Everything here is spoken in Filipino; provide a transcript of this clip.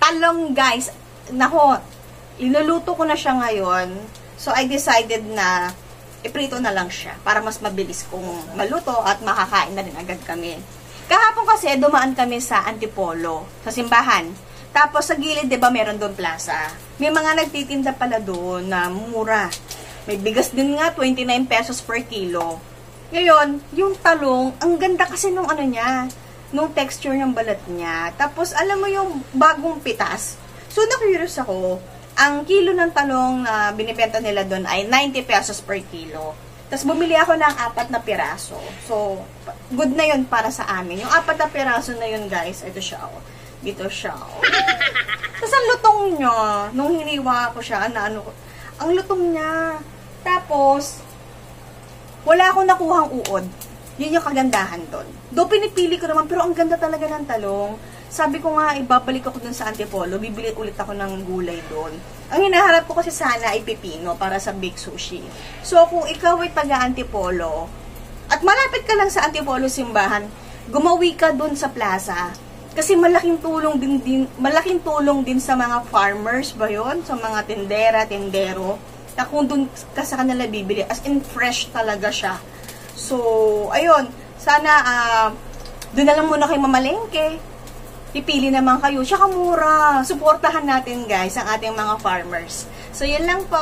talong, guys. Nako, linuluto ko na siya ngayon. So, I decided na iprito na lang siya para mas mabilis kong maluto at makakain na rin agad kami. Kahapon kasi, dumaan kami sa Antipolo, sa simbahan. Tapos, sa gilid, diba, meron doon plaza. May mga nagtitinda pala doon na mura. May bigas din nga, 29 pesos per kilo. Ngayon, yung talong, ang ganda kasi nung ano niya, nung texture ng balat niya. Tapos, alam mo yung bagong pitas. So, na-curious ako, ang kilo ng talong na binibenta nila doon ay 90 pesos per kilo. Tapos, bumili ako ng 4 na piraso. So, good na yun para sa amin. Yung 4 na piraso na yun, guys, ito siya, oh. Dito siya, oh. Tapos, ang lutong niya, nung hiniwa ko siya, ang lutong niya. Tapos, wala akong nakuhang uod. Yun yung kagandahan doon. Doon pinipili ko naman, pero ang ganda talaga ng talong. Sabi ko nga, ibabalik ako doon sa Antipolo, bibili ulit ako ng gulay doon. Ang hinaharap ko kasi sana ay pipino para sa bake sushi. So, kung ikaw ay taga-Antipolo, at malapit ka lang sa Antipolo simbahan, gumawi ka doon sa plaza. Kasi malaking tulong din sa mga farmers ba yun? Sa mga tindera, tindero. Na kung doon ka sa kanila bibili, as in fresh talaga siya. So, ayun, sana doon na lang muna kayo mamalengke. Pipili naman kayo, tsaka mura. Suportahan natin guys ang ating mga farmers. So, yun lang po.